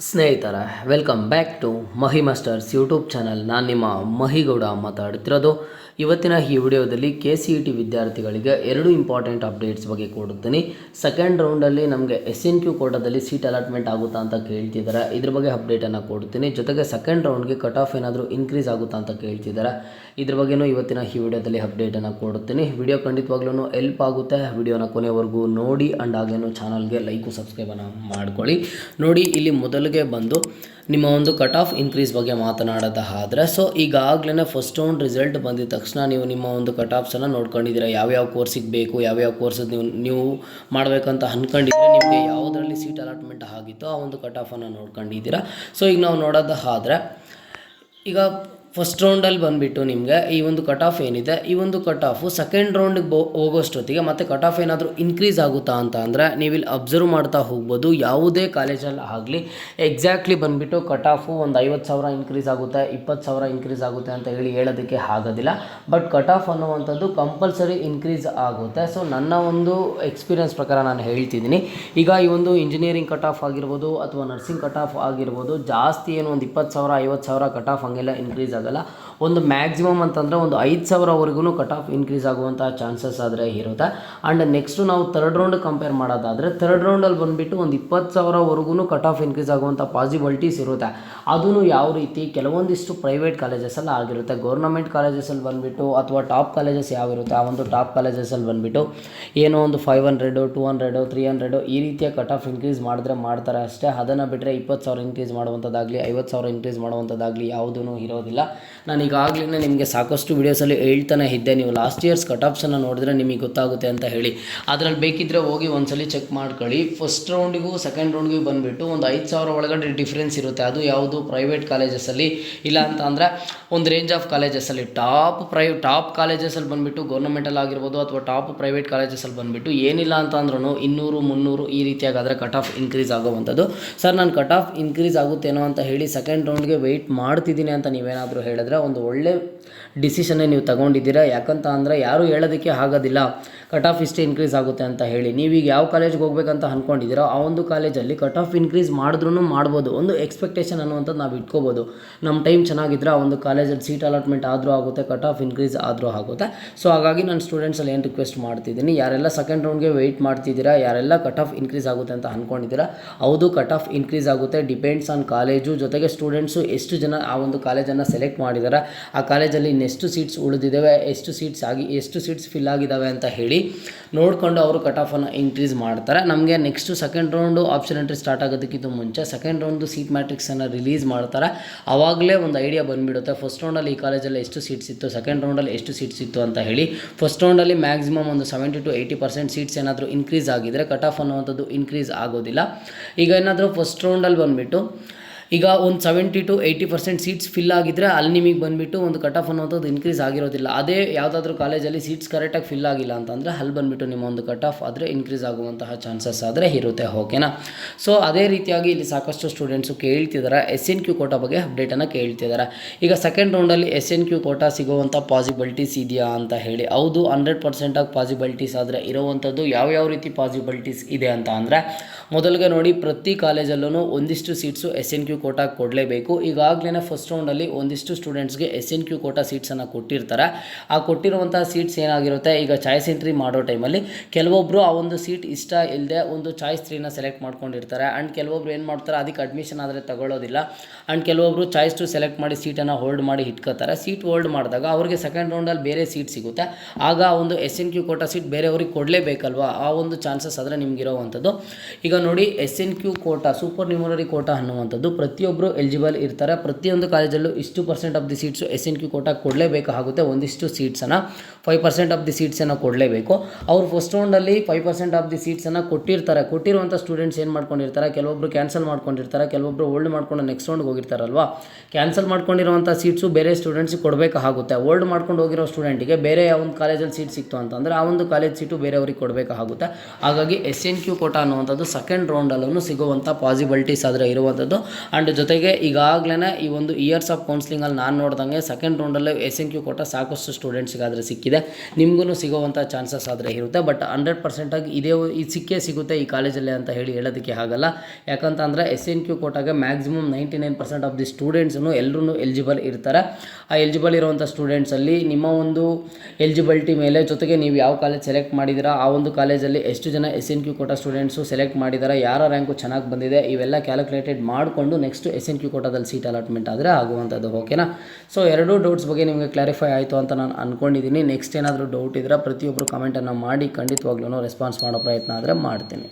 ಸ್ನೇಹಿತರ welcome back to Mahi masters YouTube channel. ನಾನು ನಿಮ್ಮ ಮಹಿಗೌಡ ಮಾತಾಡ್ತಿರೋದು. ಇವತ್ತಿನ ಈ ವಿಡಿಯೋದಲ್ಲಿ KCET ವಿದ್ಯಾರ್ಥಿಗಳಿಗೆ ಎರಡು ಇಂಪಾರ್ಟೆಂಟ್ ಅಪ್ಡೇಟ್ಸ್ ಬಗ್ಗೆ ಕೊಡುತ್ತೀನಿ. ಸೆಕೆಂಡ್ ರೌಂಡಲ್ಲಿ ನಮಗೆ SNQ ಕೋಟಾದಲ್ಲಿ ಸೀಟ್ ಅಲಾಟ್ಮೆಂಟ್ ಆಗುತ್ತಾ ಅಂತ ಕೇಳ್ತಿದ್ದಾರೆ, ಇದ್ರ ಬಗ್ಗೆ ಅಪ್ಡೇಟನ್ನು ಕೊಡ್ತೀನಿ. ಜೊತೆಗೆ ಸೆಕೆಂಡ್ ರೌಂಡ್ಗೆ ಕಟ್ ಆಫ್ ಏನಾದರೂ ಇನ್ಕ್ರೀಸ್ ಆಗುತ್ತಾ ಅಂತ ಕೇಳ್ತಿದ್ದಾರೆ, ಇದ್ರ ಬಗ್ಗೆಯೂ ಇವತ್ತಿನ ಈ ವಿಡಿಯೋದಲ್ಲಿ ಅಪ್ಡೇಟನ್ನು ಕೊಡುತ್ತೀನಿ. ವಿಡಿಯೋ ಖಂಡಿತವಾಗ್ಲೂ ಹೆಲ್ಪ್ ಆಗುತ್ತೆ. ವಿಡಿಯೋನ ಕೊನೆವರೆಗೂ ನೋಡಿ ಆ್ಯಂಡ್ ಹಾಗೇನು ಚಾನಲ್ಗೆ ಲೈಕು ಸಬ್ಸ್ಕ್ರೈಬನ್ನು ಮಾಡ್ಕೊಳ್ಳಿ. ನೋಡಿ, ಇಲ್ಲಿ ಮೊದಲಿಗೆ ಬಂದು ನಿಮ್ಮ ಒಂದು ಕಟ್ ಆಫ್ ಇನ್ಕ್ರೀಸ್ ಬಗ್ಗೆ ಮಾತನಾಡೋದಾದರೆ, ಸೊ ಈಗಾಗಲೇ ಫಸ್ಟ್ ರೌಂಡ್ ರಿಸಲ್ಟ್ ಬಂದಿದ ತಕ್ಷಣ ನೀವು ನಿಮ್ಮ ಒಂದು ಕಟ್ ಆಫ್ಸನ್ನು ನೋಡ್ಕೊಂಡಿದ್ದೀರಾ. ಯಾವ್ಯಾವ ಕೋರ್ಸಿಗೆ ಬೇಕು, ಯಾವ್ಯಾವ ಕೋರ್ಸ್ ನೀವು ಮಾಡಬೇಕಂತ ಅಂದ್ಕೊಂಡಿದ್ರೆ, ನಿಮಗೆ ಯಾವುದರಲ್ಲಿ ಸೀಟ್ ಅಲಾಟ್ಮೆಂಟ್ ಆಗಿತ್ತೋ ಆ ಒಂದು ಕಟ್ ಆಫನ್ನು ನೋಡ್ಕೊಂಡಿದ್ದೀರಾ. ಸೊ ಈಗ ನಾವು ನೋಡೋದಾದರೆ, ಈಗ ಫಸ್ಟ್ ರೌಂಡಲ್ಲಿ ಬಂದುಬಿಟ್ಟು ನಿಮಗೆ ಈ ಒಂದು ಕಟ್ ಆಫ್ ಏನಿದೆ, ಈ ಒಂದು ಕಟ್ ಆಫು ಸೆಕೆಂಡ್ ರೌಂಡಿಗೆ ಹೋಗೋಷ್ಟೊತ್ತಿಗೆ ಮತ್ತು ಕಟ್ ಆಫ್ ಏನಾದರೂ ಇನ್ಕ್ರೀಸ್ ಆಗುತ್ತಾ ಅಂತ ಅಂದರೆ ನೀವಿಲ್ಲಿ ಅಬ್ಸರ್ವ್ ಮಾಡ್ತಾ ಹೋಗ್ಬೋದು. ಯಾವುದೇ ಕಾಲೇಜಲ್ಲಿ ಆಗಲಿ ಎಕ್ಸಾಕ್ಟ್ಲಿ ಬಂದುಬಿಟ್ಟು ಕಟ್ ಆಫು ಒಂದು 50,000 ಇನ್ಕ್ರೀಸ್ ಆಗುತ್ತೆ, 20,000 ಇನ್ಕ್ರೀಸ್ ಆಗುತ್ತೆ ಅಂತ ಹೇಳೋದಕ್ಕೆ ಆಗೋದಿಲ್ಲ. ಬಟ್ ಕಟ್ ಆಫ್ ಅನ್ನುವಂಥದ್ದು ಕಂಪಲ್ಸರಿ ಇನ್ಕ್ರೀಸ್ ಆಗುತ್ತೆ. ಸೊ ನನ್ನ ಒಂದು ಎಕ್ಸ್ಪೀರಿಯನ್ಸ್ ಪ್ರಕಾರ ನಾನು ಹೇಳ್ತಿದ್ದೀನಿ. ಈಗ ಈ ಒಂದು ಇಂಜಿನಿಯರಿಂಗ್ ಕಟ್ ಆಫ್ ಆಗಿರ್ಬೋದು ಅಥವಾ ನರ್ಸಿಂಗ್ ಕಟ್ ಆಫ್ ಆಗಿರ್ಬೋದು, ಜಾಸ್ತಿ ಏನು ಒಂದು 20,000 50,000 ಕಟ್ ಆಫ್ ಹಂಗೆಲ್ಲ ಇನ್ಕ್ರೀಸ್ ಆಗಲ್ಲ. ಒಂದು ಮ್ಯಾಕ್ಸಿಮಮ್ ಅಂತಂದರೆ ಒಂದು 5,000ವರೆಗೂ ಕಟ್ ಆಫ್ ಇನ್ಕ್ರೀಸ್ ಆಗುವಂಥ ಚಾನ್ಸಸ್ ಆದರೆ ಇರುತ್ತೆ. ಆ್ಯಂಡ್ ನೆಕ್ಸ್ಟು ನಾವು ಥರ್ಡ್ ರೌಂಡ್ ಕಂಪೇರ್ ಮಾಡೋದಾದರೆ, ಥರ್ಡ್ ರೌಂಡಲ್ಲಿ ಬಂದುಬಿಟ್ಟು ಒಂದು 20,000ವರೆಗೂ ಕಟ್ ಆಫ್ ಇನ್ಕ್ರೀಸ್ ಆಗುವಂಥ ಪಾಸಿಬಿಲಿಟೀಸ್ ಇರುತ್ತೆ. ಅದೂ ಯಾವ ರೀತಿ, ಕೆಲವೊಂದಿಷ್ಟು ಪ್ರೈವೇಟ್ ಕಾಲೇಜಸಲ್ಲಿ ಆಗಿರುತ್ತೆ. ಗೌರ್ನಮೆಂಟ್ ಕಾಲೇಜಸಲ್ಲಿ ಬಂದುಬಿಟ್ಟು ಅಥವಾ ಟಾಪ್ ಕಾಲೇಜಸ್ ಯಾವಿರುತ್ತೆ ಆ ಒಂದು ಟಾಪ್ ಕಾಲೇಜಸಲ್ಲಿ ಬಂದುಬಿಟ್ಟು ಏನೋ ಒಂದು 500 200 300 ಈ ರೀತಿಯ ಕಟ್ ಆಫ್ ಇನ್ಕ್ರೀಸ್ ಮಾಡ್ತಾರೆ ಅಷ್ಟೇ. ಅದನ್ನು ಬಿಟ್ಟರೆ 20,000 ಇನ್ಕ್ರೀಸ್ ಮಾಡುವಂಥದ್ದಾಗಲಿ 50,000 ಇನ್ಕ್ರೀಸ್ ಮಾಡುವಂಥದ್ದಾಗಲಿ ಯಾವುದೂ ಇರೋದಿಲ್ಲ. ನಾನು ಈಗಾಗಲೇ ನಿಮಗೆ ಸಾಕಷ್ಟು ವೀಡಿಯೋಸಲ್ಲಿ ಹೇಳ್ತಾನೆ ಇದ್ದೆ, ನೀವು ಲಾಸ್ಟ್ ಇಯರ್ಸ್ ಕಟ್ ಆಫ್ಸನ್ನು ನೋಡಿದ್ರೆ ನಿಮಗೆ ಗೊತ್ತಾಗುತ್ತೆ ಅಂತ ಹೇಳಿ. ಅದರಲ್ಲಿ ಬೇಕಿದ್ದರೆ ಹೋಗಿ ಒಂದ್ಸಲಿ ಚೆಕ್ ಮಾಡ್ಕೊಳ್ಳಿ. ಫಸ್ಟ್ ರೌಂಡಿಗೂ ಸೆಕೆಂಡ್ ರೌಂಡ್ಗೂ ಬಂದುಬಿಟ್ಟು ಒಂದು 5,000 ಒಳಗಡೆ ಡಿಫ್ರೆನ್ಸ್ ಇರುತ್ತೆ. ಅದು ಯಾವುದು ಪ್ರೈವೇಟ್ ಕಾಲೇಜಸಲ್ಲಿ, ಇಲ್ಲ ಅಂತ ಅಂದರೆ ಒಂದು ರೇಂಜ್ ಆಫ್ ಕಾಲೇಜಸಲ್ಲಿ. ಟಾಪ್ ಕಾಲೇಜಸಲ್ಲಿ ಬಂದುಬಿಟ್ಟು ಗೌರ್ಮೆಂಟಲ್ಲಿ ಆಗಿರ್ಬೋದು ಅಥವಾ ಟಾಪ್ ಪ್ರೈವೇಟ್ ಕಾಲೇಜಸಲ್ಲಿ ಬಂದುಬಿಟ್ಟು ಏನಿಲ್ಲ ಅಂತ ಅಂದ್ರೂ 200 300 ಈ ರೀತಿಯಾಗಾದರೆ ಕಟ್ ಆಫ್ ಇನ್ಕ್ರೀಸ್ ಆಗುವಂಥದ್ದು. ಸರ್ ನಾನು ಕಟ್ ಆಫ್ ಇನ್ಕ್ರೀಸ್ ಆಗುತ್ತೇನೋ ಅಂತ ಹೇಳಿ ಸೆಕೆಂಡ್ ರೌಂಡ್ಗೆ ವೆಯ್ಟ್ ಮಾಡ್ತಿದ್ದೀನಿ ಅಂತ ನೀವೇನಾದರೂ ಹೇಳಿದ್ರೆ ಒಂದು ಒಳ್ಳೆ ಡಿಸಿಷನ್ನೇ ನೀವು ತಗೊಂಡಿದ್ದೀರಾ. ಯಾಕಂತ ಅಂದರೆ ಯಾರೂ ಹೇಳೋದಕ್ಕೆ ಆಗೋದಿಲ್ಲ ಕಟ್ ಆಫ್ ಇಷ್ಟೇ ಇನ್ಕ್ರೀಸ್ ಆಗುತ್ತೆ ಅಂತ ಹೇಳಿ. ನೀವೀಗ ಯಾವ ಕಾಲೇಜ್ಗೆ ಹೋಗ್ಬೇಕಂತ ಅಂದ್ಕೊಂಡಿದ್ದೀರೋ ಆ ಒಂದು ಕಾಲೇಜಲ್ಲಿ ಕಟ್ ಆಫ್ ಇನ್ಕ್ರೀಸ್ ಮಾಡಿದ್ರೂ ಮಾಡ್ಬೋದು. ಒಂದು ಎಕ್ಸ್ಪೆಕ್ಟೇಷನ್ ಅನ್ನುವಂಥದ್ದು ನಾವು ಇಟ್ಕೋಬೋದು. ನಮ್ಮ ಟೈಮ್ ಚೆನ್ನಾಗಿದ್ದರೆ ಆ ಒಂದು ಕಾಲೇಜಲ್ಲಿ ಸೀಟ್ ಅಲಾಟ್ಮೆಂಟ್ ಆದರೂ ಆಗುತ್ತೆ, ಕಟ್ ಆಫ್ ಇನ್ಕ್ರೀಸ್ ಆದರೂ ಆಗುತ್ತೆ. ಸೊ ಹಾಗಾಗಿ ನಾನು ಸ್ಟೂಡೆಂಟ್ಸಲ್ಲಿ ಏನು ರಿಕ್ವೆಸ್ಟ್ ಮಾಡ್ತಿದ್ದೀನಿ, ಯಾರೆಲ್ಲ ಸೆಕೆಂಡ್ ರೌಂಡ್ಗೆ ವೆಯ್ಟ್ ಮಾಡ್ತಿದ್ದೀರಾ, ಯಾರೆಲ್ಲ ಕಟ್ ಆಫ್ ಇನ್ಕ್ರೀಸ್ ಆಗುತ್ತೆ ಅಂತ ಅಂದ್ಕೊಂಡಿದ್ದೀರಾ, ಹೌದು ಕಟ್ ಆಫ್ ಇನ್ಕ್ರೀಸ್ ಆಗುತ್ತೆ. Depends on college. ಜೊತೆಗೆ ಸ್ಟೂಡೆಂಟ್ಸು ಎಷ್ಟು ಜನ ಆ ಒಂದು ಕಾಲೇಜನ್ನು ಸೆಲೆಕ್ಟ್ ಮಾಡಿದ್ದಾರೆ, ಆ ಕಾಲೇಜಲ್ಲಿ ಇನ್ನೆಷ್ಟು ಸೀಟ್ಸ್ ಉಳಿದಿದ್ದಾವೆ, ಎಷ್ಟು ಸೀಟ್ಸ್ ಫಿಲ್ ಆಗಿದ್ದಾವೆ ಅಂತ ಹೇಳಿ ನೋಡಿಕೊಂಡು ಅವರು ಕಟ್ ಆಫನ್ನು ಇನ್ಕ್ರೀಸ್ ಮಾಡ್ತಾರೆ. ನಮಗೆ next second round option entry start ಆಗೋದಕ್ಕಿಂತ ಮುಂಚೆ ಸೆಕೆಂಡ್ ರೌಂಡು ಸೀಟ್ ಮ್ಯಾಟ್ರಿಕ್ಸನ್ನು ರಿಲೀಸ್ ಮಾಡ್ತಾರೆ. ಆವಾಗಲೇ ಒಂದು ಐಡಿಯಾ ಬಂದುಬಿಡುತ್ತೆ ಫಸ್ಟ್ ರೌಂಡಲ್ಲಿ ಈ ಕಾಲೇಜಲ್ಲಿ ಎಷ್ಟು ಸೀಟ್ಸ್ ಇತ್ತು, ಸೆಕೆಂಡ್ ರೌಂಡಲ್ಲಿ ಎಷ್ಟು ಸೀಟ್ಸ್ ಇತ್ತು ಅಂತ ಹೇಳಿ. ಫಸ್ಟ್ ರೌಂಡಲ್ಲಿ ಮ್ಯಾಕ್ಸಿಮಮ್ ಒಂದು 70 to 80% ಸೀಟ್ಸ್ ಏನಾದರೂ ಇನ್ಕ್ರೀಸ್ ಆಗಿದ್ದರೆ ಕಟ್ ಆಫ್ ಅನ್ನುವಂಥದ್ದು ಇನ್ಕ್ರೀಸ್ ಆಗೋದಿಲ್ಲ. ಈಗ ಏನಾದರೂ ಫಸ್ಟ್ ರೌಂಡಲ್ಲಿ ಬಂದುಬಿಟ್ಟು ಈಗ ಒಂದು 70 to 80% ಸೀಟ್ಸ್ ಫಿಲ್ ಆಗಿದ್ದರೆ ಅಲ್ಲಿ ನಿಮಗೆ ಬಂದುಬಿಟ್ಟು ಒಂದು ಕಟ್ ಆಫ್ ಅನ್ನೋಂಥದ್ದು ಇನ್ಕ್ರೀಸ್ ಆಗಿರೋದಿಲ್ಲ. ಅದೇ ಯಾವುದಾದ್ರೂ ಕಾಲೇಜಲ್ಲಿ ಸೀಟ್ಸ್ ಕರೆಕ್ಟಾಗಿ ಫಿಲ್ ಆಗಿಲ್ಲ ಅಂತಂದರೆ ಅಲ್ಲಿ ಬಂದುಬಿಟ್ಟು ನಿಮ್ಮ ಒಂದು ಕಟ್ ಆಫ್ ಆದರೆ ಇನ್ಕ್ರೀಸ್ ಆಗುವಂತಹ ಚಾನ್ಸಸ್ ಆದರೆ ಇರುತ್ತೆ. ಓಕೆನಾ? ಸೊ ಅದೇ ರೀತಿಯಾಗಿ ಇಲ್ಲಿ ಸಾಕಷ್ಟು ಸ್ಟೂಡೆಂಟ್ಸು ಕೇಳ್ತಿದ್ದಾರೆ SNQ ಕೋಟಾ ಬಗ್ಗೆ ಅಪ್ಡೇಟನ್ನು ಕೇಳ್ತಿದ್ದಾರೆ. ಈಗ ಸೆಕೆಂಡ್ ರೌಂಡಲ್ಲಿ SNQ ಕೋಟಾ ಸಿಗುವಂಥ ಪಾಸಿಬಿಲಿಟೀಸ್ ಇದೆಯಾ ಅಂತ ಹೇಳಿ. ಹೌದು, 100% ಆಗಿ ಪಾಸಿಬಿಲಿಟೀಸ್ ಆದರೆ ಇರುವಂಥದ್ದು ಯಾವ್ಯಾವ ರೀತಿ ಪಾಸಿಬಿಲಿಟೀಸ್ ಇದೆ ಅಂತ ಅಂದರೆ, ಮೊದಲಿಗೆ ನೋಡಿ, ಪ್ರತಿ ಕಾಲೇಜಲ್ಲೂ ಒಂದಿಷ್ಟು ಸೀಟ್ಸು SNQ ಕೋಟಾ ಕೊಡಲೇಬೇಕು. ಈಗಾಗಲೇ ಫಸ್ಟ್ ರೌಂಡಲ್ಲಿ ಒಂದಿಷ್ಟು ಸ್ಟೂಡೆಂಟ್ಸ್ಗೆ SNQ ಕೋಟಾ ಸೀಟ್ಸನ್ನು ಕೊಟ್ಟಿರ್ತಾರೆ. ಆ ಕೊಟ್ಟಿರುವಂಥ ಸೀಟ್ಸ್ ಏನಾಗಿರುತ್ತೆ, ಈಗ ಚಾಯ್ಸ್ ಎಂಟ್ರಿ ಮಾಡೋ ಟೈಮಲ್ಲಿ ಕೆಲವೊಬ್ಬರು ಆ ಒಂದು ಸೀಟ್ ಇಷ್ಟ ಇಲ್ಲದೆ ಒಂದು ಚಾಯ್ಸ್ 3ನ ಸೆಲೆಕ್ಟ್ ಮಾಡ್ಕೊಂಡಿರ್ತಾರೆ. ಆ್ಯಂಡ್ ಕೆಲವೊಬ್ರು ಏನು ಮಾಡ್ತಾರೆ, ಅದಕ್ಕೆ ಅಡ್ಮಿಷನ್ ಆದರೆ ತಗೊಳ್ಳೋದಿಲ್ಲ. ಆ್ಯಂಡ್ ಕೆಲವೊಬ್ಬರು ಚಾಯ್ಸ್ 2 ಸೆಲೆಕ್ಟ್ ಮಾಡಿ ಸೀಟನ್ನು ಹೋಲ್ಡ್ ಮಾಡಿ ಇಟ್ಕೋತಾರೆ. ಸೀಟ್ ಹೋಲ್ಡ್ ಮಾಡಿದಾಗ ಅವ್ರಿಗೆ ಸೆಕೆಂಡ್ ರೌಂಡಲ್ಲಿ ಬೇರೆ ಸೀಟ್ ಸಿಗುತ್ತೆ. ಆಗ ಆ ಒಂದು SNQ ಕೋಟಾ ಸೀಟ್ ಬೇರೆಯವ್ರಿಗೆ ಕೊಡಲೇಬೇಕಲ್ವಾ, ಆ ಒಂದು ಚಾನ್ಸಸ್ ಆದರೆ ನಿಮಗಿರೋವಂಥದ್ದು. ಈಗ ನೋಡಿ, SNQ quota supernumerary quota ಅನ್ನುವಂಥದ್ದು ಪ್ರತಿಯೊಬ್ಬರು ಎಲಿಜಿಬಲ್ ಇರ್ತಾರೆ. ಪ್ರತಿಯೊಂದು ಕಾಲೇಜಲ್ಲೂ ಇಷ್ಟು % of the seats SNQ quota ಕೊಡಲೇಬೇಕಾಗುತ್ತೆ. ಒಂದಿಷ್ಟು ಸೀಟ್ಸನ್ನು 5% ಆಫ್ ದಿ ಸೀಟ್ಸನ್ನು ಕೊಡಲೇಬೇಕು. ಅವರು ಫಸ್ಟ್ ರೌಂಡಲ್ಲಿ 5% ಆಫ್ ದಿ ಸೀಟ್ಸನ್ನು ಕೊಟ್ಟಿರ್ತಾರೆ. ಕೊಟ್ಟಿರುವಂಥ ಸ್ಟೂಡೆಂಟ್ಸ್ ಏನು ಮಾಡ್ಕೊಂಡಿರ್ತಾರೆ, ಕೆಲವೊಬ್ಬರು ಕ್ಯಾನ್ಸಲ್ ಮಾಡ್ಕೊಂಡಿರ್ತಾರೆ, ಕೆಲವೊಬ್ಬರು ಹೋಲ್ಡ್ ಮಾಡ್ಕೊಂಡು ನೆಕ್ಸ್ಟ್ ರೌಂಡ್ಗೆ ಹೋಗಿರ್ತಾರಲ್ವಾ. ಕ್ಯಾನ್ಸಲ್ ಮಾಡ್ಕೊಂಡಿರುವಂಥ ಸೀಟ್ಸು ಬೇರೆ ಸ್ಟೂಡೆಂಟ್ಸಿಗೆ ಕೊಡಬೇಕಾಗುತ್ತೆ. ಹೋಲ್ಡ್ ಮಾಡ್ಕೊಂಡು ಹೋಗಿರೋ ಸ್ಟೂಡೆಂಟಿಗೆ ಬೇರೆ ಒಂದು ಕಾಲೇಜಲ್ಲಿ ಸೀಟ್ ಸಿಕ್ತು ಅಂತಂದರೆ ಆ ಒಂದು ಕಾಲೇಜ್ ಸೀಟು ಬೇರೆಯವ್ರಿಗೆ ಕೊಡಬೇಕಾಗುತ್ತೆ. ಹಾಗಾಗಿ SNQ ಕೋಟಾ ಅನ್ನುವಂಥದ್ದು ಸೆಕೆಂಡ್ ರೌಂಡಲ್ಲೂ ಸಿಗುವಂಥ ಪಾಸಿಬಿಲಿಟೀಸ್ ಆದರೆ ಇರುವಂಥದ್ದು. ಆ್ಯಂಡ್ ಜೊತೆಗೆ ಈಗಾಗಲೇ ಈ ಒಂದು ಇಯರ್ಸ್ ಆಫ್ ಕೌನ್ಸಿಲಿಂಗಲ್ಲಿ ನಾನು ನೋಡ್ದಂಗೆ ಸೆಕೆಂಡ್ ರೌಂಡಲ್ಲೇ SNQ ಕೋಟಾ ಸಾಕಷ್ಟು ಸ್ಟೂಡೆಂಟ್ಸ್ಗಾದರೆ ಸಿಕ್ಕಿದೆ. ಇದೆ, ನಿಮಗೂ ಸಿಗೋವಂಥ ಚಾನ್ಸಸ್ ಆದರೆ ಇರುತ್ತೆ. ಬಟ್ 100% ಇದು ಸಿಕ್ಕೇ ಸಿಗುತ್ತೆ ಈ ಕಾಲೇಜಲ್ಲೇ ಅಂತ ಹೇಳೋದಕ್ಕೆ ಆಗಲ್ಲ. ಯಾಕಂತಂದರೆ SNQ ಕೋಟಾಗೆ maximum 99% of the students ಎಲ್ಲರೂ ಎಲಿಜಿಬಲ್ ಇರ್ತಾರೆ. ಆ ಎಲಿಜಿಬಲ್ ಇರುವಂಥ ಸ್ಟೂಡೆಂಟ್ಸಲ್ಲಿ ನಿಮ್ಮ ಒಂದು ಎಲಿಜಿಬಿಲಿಟಿ ಮೇಲೆ, ಜೊತೆಗೆ ನೀವು ಯಾವ ಕಾಲೇಜ್ ಸೆಲೆಕ್ಟ್ ಮಾಡಿದ್ದೀರಾ, ಆ ಒಂದು ಕಾಲೇಜಲ್ಲಿ ಎಷ್ಟು ಜನ SNQ ಕೋಟಾ ಸ್ಟೂಡೆಂಟ್ಸು ಸೆಲೆಕ್ಟ್ ಮಾಡಿದ್ದಾರೆ, ಯಾರ ರ್ಯಾಂಕು ಚೆನ್ನಾಗಿ ಬಂದಿದೆ, ಇವೆಲ್ಲ ಕ್ಯಾಲ್ಕುಲೇಟೆಡ್ ಮಾಡಿಕೊಂಡು ನೆಕ್ಸ್ಟ್ SNQ ಕೋಟಾದಲ್ಲಿ ಸೀಟ್ ಅಲಾಟ್ಮೆಂಟ್ ಆದರೆ ಆಗುವಂಥದ್ದು. ಓಕೆನಾ? ಸೊ ಎರಡೂ ಡೌಟ್ಸ್ ಬಗ್ಗೆ ನಿಮಗೆ ಕ್ಲಾರಿಫೈ ಆಯಿತು ಅಂತ ನಾನು ಅಂದ್ಕೊಂಡಿದ್ದೀನಿ. ನೆಕ್ಸ್ಟ್ ಏನಾದರೂ ಡೌಟ್ ಇದ್ದರೆ ಪ್ರತಿಯೊಬ್ಬರು ಕಮೆಂಟನ್ನು ಮಾಡಿ, ಖಂಡಿತವಾಗ್ಲೂ ರೆಸ್ಪಾನ್ಸ್ ಮಾಡೋ ಪ್ರಯತ್ನ ಆದರೆ ಮಾಡ್ತೀನಿ.